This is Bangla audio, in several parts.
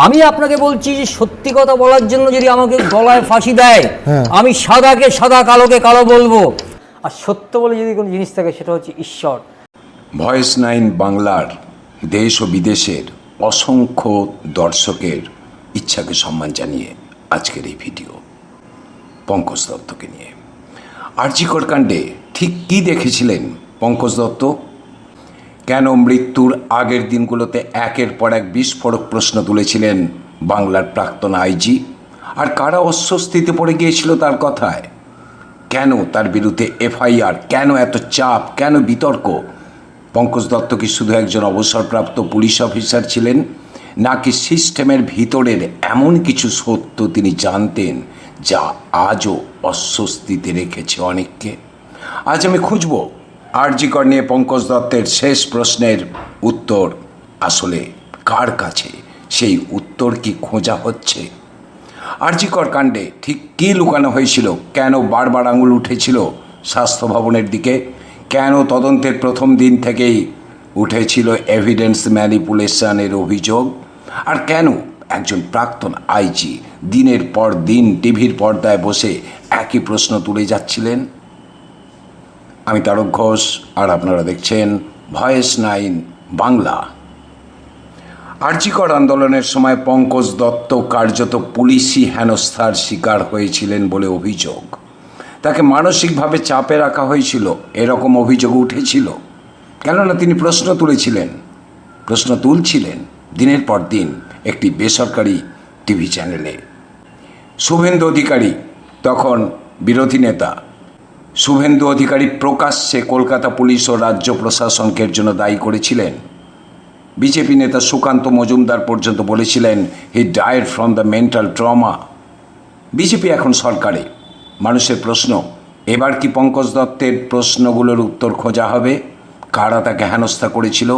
আমি আপনাকে বলছি যে সত্যি কথা বলার জন্য যদি আমাকে গলায় ফাঁসি দেয়, আমি সাদাকে সাদা, কালোকে কালো বলবো। আর সত্য বলে যদি কোনো জিনিস থাকে সেটা হচ্ছে ঈশ্বর। ভয়েস 9 বাংলার দেশ ও বিদেশের অসংখ্য দর্শকের ইচ্ছাকে সম্মান জানিয়ে আজকের এই ভিডিও পঙ্কজ দত্তকে নিয়ে। আর.জি. কর কাণ্ডে ঠিক কী দেখেছিলেন পঙ্কজ দত্ত? কেন মৃত্যুর আগের দিনগুলোতে একের পর এক বিস্ফোরক প্রশ্ন তুলেছিলেন বাংলার প্রাক্তন আইজি? আর কারা অস্বস্তিতে পড়ে গিয়েছিল তার কথায়? কেন তার বিরুদ্ধে এফআইআর? কেন এত চাপ? কেন বিতর্ক? পঙ্কজ দত্ত কি শুধু একজন অবসরপ্রাপ্ত পুলিশ অফিসার ছিলেন, নাকি সিস্টেমের ভিতরের এমন কিছু সত্য তিনি জানতেন যা আজও অস্বস্তিতে রেখেছে অনেককে? আজ আমি খুঁজব আর.জি. কর নিয়ে পঙ্কজ দত্তের শেষ প্রশ্নের উত্তর। আসলে কার কাছে সেই উত্তর কি খোঁজা হচ্ছে? আর.জি. কর কাণ্ডে ঠিক কী লুকানো হয়েছিল? কেন বারবার আঙুল উঠেছিল স্বাস্থ্য ভবনের দিকে? কেন তদন্তের প্রথম দিন থেকেই উঠেছিল এভিডেন্স ম্যানিপুলেশনের অভিযোগ? আর কেন একজন প্রাক্তন আইজি দিনের পর দিন টিভির পর্দায় বসে একই প্রশ্ন তুলে যাচ্ছিলেন? আমি তারক ঘোষ, আর আপনারা দেখছেন ভয়েস 9 বাংলা। আর.জি. কর আন্দোলনের সময় পঙ্কজ দত্ত কার্যত পুলিশি হেনস্থার শিকার হয়েছিলেন বলে অভিযোগ। তাকে মানসিকভাবে চাপে রাখা হয়েছিল, এরকম অভিযোগ উঠেছিল। কেননা তিনি প্রশ্ন তুলছিলেন দিনের পর দিন একটি বেসরকারি টিভি চ্যানেলে। শুভেন্দু অধিকারী তখন বিরোধী নেতা। শুভেন্দু অধিকারী প্রকাশ্যে কলকাতা পুলিশ ও রাজ্য প্রশাসনকে জন্য দায়ী করেছিলেন। বিজেপি নেতা সুকান্ত মজুমদার পর্যন্ত বলেছিলেন he died from the mental trauma. BJP এখন সরকারে। মানুষের প্রশ্ন, এবার কি পঙ্কজ দত্তের প্রশ্নগুলোর উত্তর খোঁজা হবে? কারা তাকে হেনস্থা করেছিল?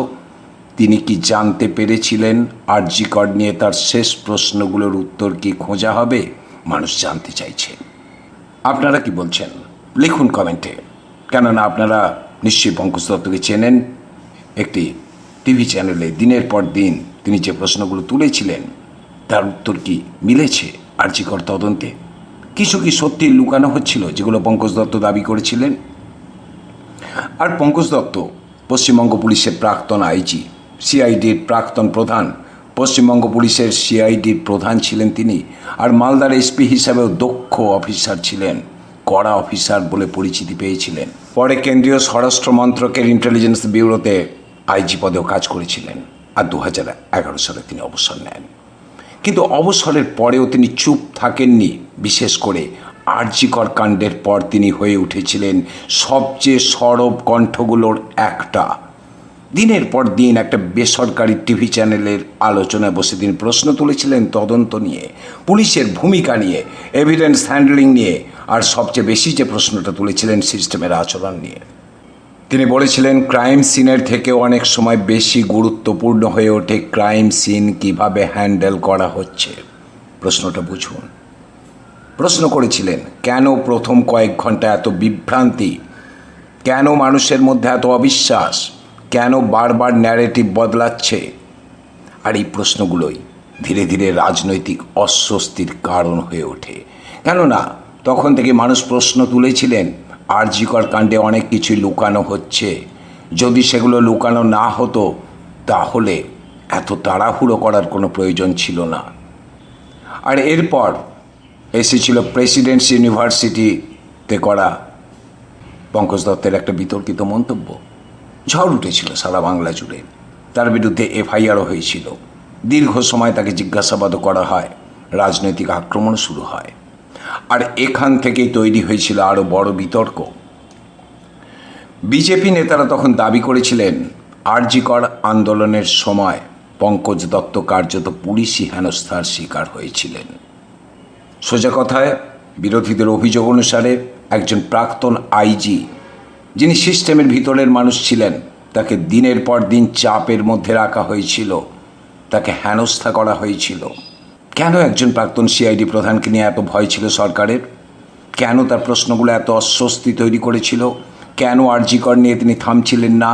তিনি কি জানতে পেরেছিলেন? আর.জি. কর নিয়ে তার শেষ প্রশ্নগুলোর উত্তর কি খোঁজা হবে? মানুষ জানতে চাইছে। আপনারা কি বলছেন লিখুন কমেন্টে। কেননা আপনারা নিশ্চয়ই পঙ্কজ দত্তকে চেনেন। একটি টিভি চ্যানেলে দিনের পর দিন তিনি যে প্রশ্নগুলো তুলেছিলেন তার উত্তর কি মিলেছে আর.জি. কর তদন্তে? কিছু কি সত্যি লুকানো হচ্ছিল যেগুলো পঙ্কজ দত্ত দাবি করেছিলেন? আর পঙ্কজ দত্ত পশ্চিমবঙ্গ পুলিশের প্রাক্তন আইজি, সিআইডির প্রাক্তন প্রধান। পশ্চিমবঙ্গ পুলিশের সিআইডির প্রধান ছিলেন তিনি। আর মালদার এসপি হিসাবেও দক্ষ অফিসার ছিলেন, কড়া অফিসার বলে পরিচিতি পেয়েছিলেন। পরে কেন্দ্রীয় স্বরাষ্ট্র মন্ত্রকের ইন্টেলিজেন্স ব্যুরোতে আইজি পদেও কাজ করেছিলেন। আর 2011 সালে তিনি অবসর নেন। কিন্তু অবসরের পরেও তিনি চুপ থাকেননি। বিশেষ করে আর.জি. কর কাণ্ডের পর তিনি হয়ে উঠেছিলেন সবচেয়ে সরব কণ্ঠগুলোর একটা। দিনের পর দিন একটা বেসরকারি টিভি চ্যানেলের আলোচনায় বসে তিনি প্রশ্ন তুলেছিলেন তদন্ত নিয়ে, পুলিশের ভূমিকা নিয়ে, এভিডেন্স হ্যান্ডলিং নিয়ে, আর সবচেয়ে বেশি যে প্রশ্নটা তুলেছিলেন সিস্টেমের আচরণ নিয়ে। তিনি বলেছিলেন ক্রাইম সিনের থেকেও অনেক সময় বেশি গুরুত্বপূর্ণ হয়ে ওঠে ক্রাইম সিন কিভাবে হ্যান্ডেল করা হচ্ছে। প্রশ্নটা বুঝুন। প্রশ্ন করেছিলেন কেন প্রথম কয়েক ঘন্টা এত বিভ্রান্তি, কেন মানুষের মধ্যে এত অবিশ্বাস, কেন বারবার ন্যারেটিভ বদলাচ্ছে। আর এই প্রশ্নগুলোই ধীরে ধীরে রাজনৈতিক অস্বস্তির কারণ হয়ে ওঠে। কেননা তখন থেকে মানুষ প্রশ্ন তুলেছিলেন আর.জি. কর কাণ্ডে অনেক কিছুই লুকানো হচ্ছে। যদি সেগুলো লুকানো না হতো তাহলে এত তাড়াহুড়ো করার কোনো প্রয়োজন ছিল না। আর এরপর এসেছিল প্রেসিডেন্টস ইউনিভার্সিটিতে করা পঙ্কজ দত্তের একটা বিতর্কিত মন্তব্য। ঝড় উঠেছিল সারা বাংলা জুড়ে। তার বিরুদ্ধে এফআইআরও হয়েছিল। দীর্ঘ সময় তাকে জিজ্ঞাসাবাদও করা হয়। রাজনৈতিক আক্রমণ শুরু হয়। আর এখান থেকেই তৈরি হয়েছিল আরও বড় বিতর্ক। বিজেপি নেতারা তখন দাবি করেছিলেন আর.জি. কর আন্দোলনের সময় পঙ্কজ দত্ত কার্যত পুলিশি হেনস্থার শিকার হয়েছিলেন। সোজা কথায় বিরোধীদের অভিযোগ অনুসারে একজন প্রাক্তন আইজি, যিনি সিস্টেমের ভিতরের মানুষ ছিলেন, তাকে দিনের পর দিন চাপের মধ্যে রাখা হয়েছিল, তাকে হেনস্থা করা হয়েছিল। কেন একজন প্রাক্তন সিআইডি প্রধানকে নিয়ে এত ভয় ছিল সরকারের? কেন তার প্রশ্নগুলো এত অস্বস্তি তৈরি করেছিল? কেন আর.জি. কর নিয়ে তিনি থামছিলেন না?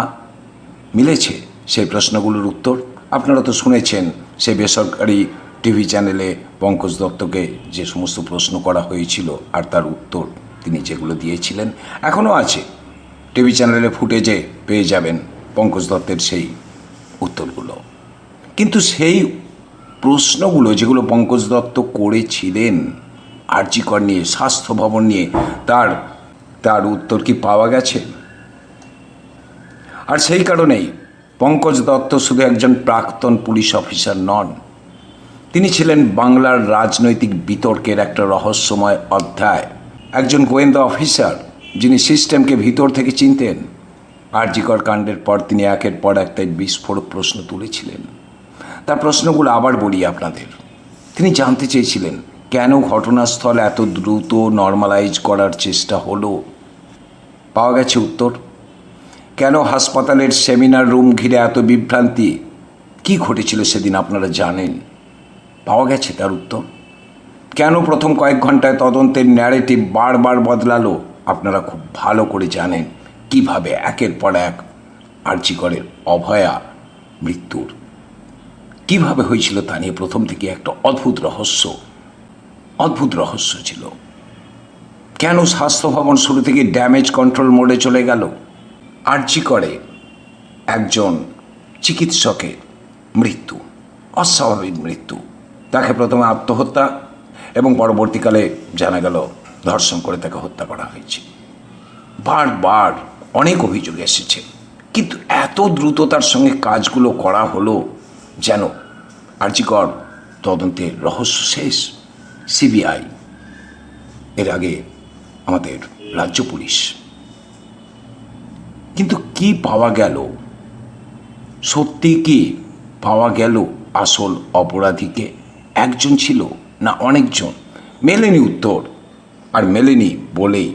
মিলেছে সেই প্রশ্নগুলোর উত্তর। আপনারা তো শুনেছেন সেই বেসরকারি টিভি চ্যানেলে পঙ্কজ দত্তকে যে সমস্ত প্রশ্ন করা হয়েছিল আর তার উত্তর তিনি যেগুলো দিয়েছিলেন এখনও আছে, টিভি চ্যানেলে ফুটেজে পেয়ে যাবেন পঙ্কজ দত্তের সেই উত্তরগুলো। কিন্তু সেই প্রশ্নগুলো যেগুলো পঙ্কজ দত্ত করেছিলেন আরজি কর নিয়ে, স্বাস্থ্য ভবন নিয়ে, তার উত্তর কি পাওয়া গেছে? আর সেই কারণেই পঙ্কজ দত্ত শুধু একজন প্রাক্তন পুলিশ অফিসার নন, তিনি ছিলেন বাংলার রাজনৈতিক বিতর্কের একটা রহস্যময় অধ্যায়, একজন গোয়েন্দা অফিসার যিনি সিস্টেমকে ভিতর থেকে চিনতেন। আরজি কর কাণ্ডের পর তিনি একের পর এক তাই বিস্ফোরক প্রশ্ন তুলেছিলেন। তার প্রশ্নগুলো আবার বলি আপনাদের। তিনি জানতে চেয়েছিলেন কেন ঘটনাস্থল এত দ্রুত নর্মালাইজ করার চেষ্টা হলো। পাওয়া গেছে উত্তর। কেন হাসপাতালের সেমিনার রুম ঘিরে এত বিভ্রান্তি, কি ঘটেছিল সেদিন আপনারা জানেন, পাওয়া গেছে তার উত্তর। কেন প্রথম কয়েক ঘন্টায় তদন্তের ন্যারেটিভ বারবার বদলালো, আপনারা খুব ভালো করে জানেন। কিভাবে একের পর এক আরজি করের অভয়া মৃত্যুর কিভাবে হয়েছিল তা নিয়ে প্রথম থেকে একটা অদ্ভুত রহস্য ছিল। কেন স্বাস্থ্য ভবন শুরু থেকে ড্যামেজ কন্ট্রোল মোডে চলে গেল? আরজি করে একজন চিকিৎসকের মৃত্যু, অস্বাভাবিক মৃত্যু। তাকে প্রথমে আত্মহত্যা এবং পরবর্তীকালে জানা গেল ধর্ষণ করে তাকে হত্যা করা হয়েছে। বারবার অনেক অভিযোগ এসেছে, কিন্তু এত দ্রুততার সঙ্গে কাজগুলো করা হলো যেন আরজি কর তদন্তের রহস্য শেষ। সিবিআই, এর আগে আমাদের রাজ্য পুলিশ, কিন্তু কি পাওয়া গেল? সত্যি কি পাওয়া গেল আসল অপরাধীকে? একজন ছিল না অনেকজন? মেলেনি উত্তর। আর মেলেনি বলেই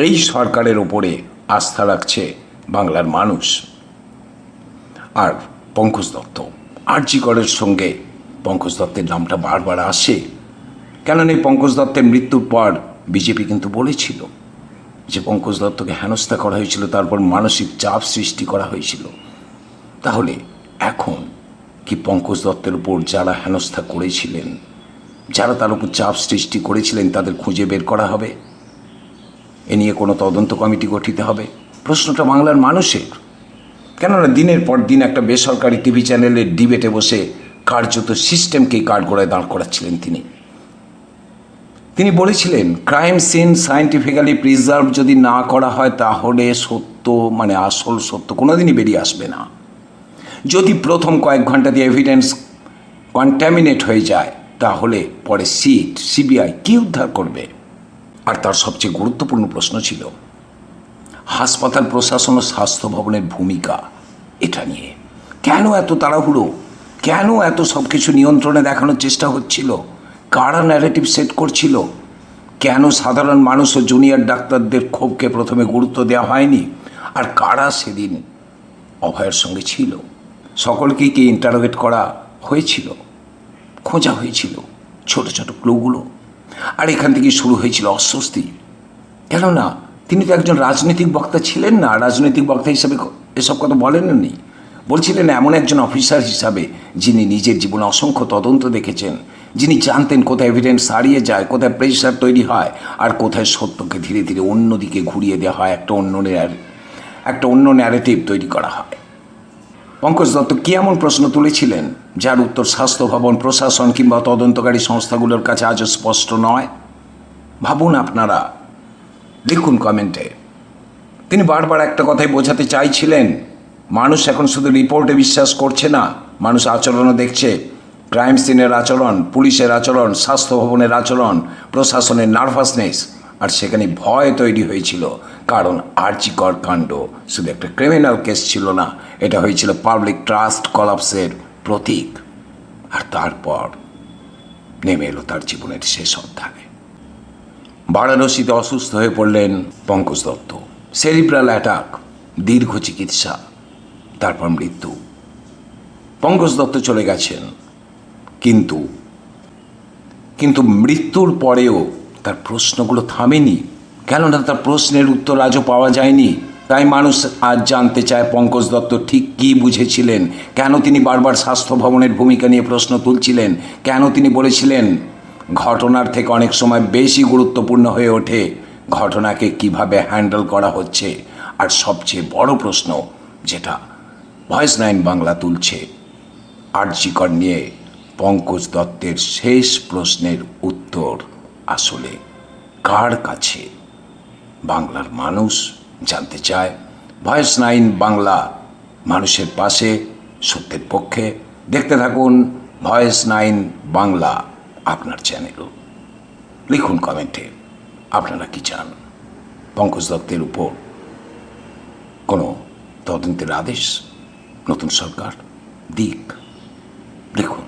এই সরকারের ওপরে আস্থা রাখছে বাংলার মানুষ। আর পঙ্কজ দত্ত, আরজি করের সঙ্গে পঙ্কজ দত্তের নামটা বারবার আসে। কেননা এই পঙ্কজ দত্তের মৃত্যুর পর বিজেপি কিন্তু বলেছিল যে পঙ্কজ দত্তকে হেনস্থা করা হয়েছিল, তারপর মানসিক চাপ সৃষ্টি করা হয়েছিল। তাহলে এখন কি পঙ্কজ দত্তের উপর যারা হেনস্থা করেছিলেন, যারা তার উপর চাপ সৃষ্টি করেছিলেন, তাদের খুঁজে বের করা হবে? এ নিয়ে কোনো তদন্ত কমিটি গঠিত হবে? প্রশ্নটা বাংলার মানুষের। কেননা দিনের পর দিন একটা বেসরকারি টিভি চ্যানেলের ডিবেটে বসে কার্যত সিস্টেমকেই কাঠগড়ায় দাঁড় করাচ্ছিলেন তিনি বলেছিলেন ক্রাইম সিন সায়েন্টিফিক্যালি প্রিজার্ভ যদি না করা হয় তাহলে সত্য, মানে আসল সত্য কোনোদিনই বেরিয়ে আসবে না। যদি প্রথম কয়েক ঘন্টা দিয়ে এভিডেন্স কন্ট্যামিনেট হয়ে যায় তাহলে পরে সিবিআই কি উদ্ধার করবে? আর তার সবচেয়ে গুরুত্বপূর্ণ প্রশ্ন ছিল হাসপাতাল প্রশাসন ও স্বাস্থ্য ভবনের ভূমিকা। এটা নিয়ে কেন এত তাড়াহুড়ো, কেন এত সব কিছু নিয়ন্ত্রণে দেখানোর চেষ্টা হচ্ছিল? কারা ন্যারেটিভ সেট করছিল? কেন সাধারণ মানুষ ও জুনিয়র ডাক্তারদের ক্ষোভকে প্রথমে গুরুত্ব দেওয়া হয়নি? আর কারা সেদিন অভয়ের সঙ্গে ছিল? সকলকেই কি ইন্টারোগেট করা হয়েছিল, খোঁজা হয়েছিল ছোট ছোট ক্লুগুলো? আর এখান থেকে শুরু হয়েছিল অস্বস্তি। কেননা তিনি তো একজন রাজনৈতিক বক্তা ছিলেন না। রাজনৈতিক বক্তা হিসাবে এসব কথা বলেননি, বলছিলেন এমন একজন অফিসার হিসাবে যিনি নিজের জীবনে অসংখ্য তদন্ত দেখেছেন, যিনি জানতেন কোথায় এভিডেন্স হারিয়ে যায়, কোথায় প্রেশার তৈরি হয়, আর কোথায় সত্যকে ধীরে ধীরে অন্যদিকে ঘুরিয়ে দেওয়া হয়, একটা অন্য ন্যারেটিভ তৈরি করা হয়। পঙ্কজ দত্ত কি এমন প্রশ্ন তুলেছিলেন যার উত্তর স্বাস্থ্য ভবন, প্রশাসন কিংবা তদন্তকারী সংস্থাগুলোর কাছে আজও স্পষ্ট নয়? ভাবুন আপনারা, লিখুন কমেন্টে। তিনি বারবার একটা কথাই বোঝাতে চাইছিলেন, মানুষ এখন শুধু রিপোর্টে বিশ্বাস করছে না, মানুষ আচরণও দেখছে। ক্রাইম সিনের আচরণ, পুলিশের আচরণ, স্বাস্থ্য ভবনের আচরণ, প্রশাসনের নার্ভাসনেস, আর সেখানে ভয় তৈরি হয়েছিল। কারণ আরজি কর কাণ্ড শুধু একটা ক্রিমিনাল কেস ছিল না, এটা হয়েছিল পাবলিক ট্রাস্ট কলাপসের প্রতীক। আর তারপর নেমে এলো তার জীবনের শেষ অধ্যায়। বারাণসীতে অসুস্থ হয়ে পড়লেন পঙ্কজ দত্ত, সেরিব্রাল অ্যাটাক, দীর্ঘ চিকিৎসা, তারপর মৃত্যু। পঙ্কজ দত্ত চলে গেছেন, কিন্তু মৃত্যুর পরেও তার প্রশ্নগুলো থামেনি। কেননা তার প্রশ্নের উত্তর আজও পাওয়া যায়নি। তাই মানুষ আজ জানতে চায় পঙ্কজ দত্ত ঠিক কী বুঝেছিলেন, কেন তিনি বারবার স্বাস্থ্য ভবনের ভূমিকা নিয়ে প্রশ্ন তুলছিলেন, কেন তিনি বলেছিলেন ঘটনার থেকে অনেক সময় বেশি গুরুত্বপূর্ণ হয়ে ওঠে ঘটনাকে কিভাবে হ্যান্ডেল করা হচ্ছে। আর সবচেয়ে বড় প্রশ্ন যেটা ভয়েস 9 বাংলা তুলছে, আরজি কর নিয়ে পঙ্কজ দত্তের শেষ প্রশ্নের উত্তর আসলে কার কাছে? বাংলার মানুষ জানতে চায়। ভয়েস 9 বাংলা মানুষের পাশে, সত্যের পক্ষে। দেখতে থাকুন ভয়েস 9 বাংলা, আপনার চ্যানেল। লিখুন কমেন্টে আপনারা কি চান। পঙ্কজ দত্তের উপর কোনো তদন্তের আদেশ নতুন সরকার দিক, লিখুন।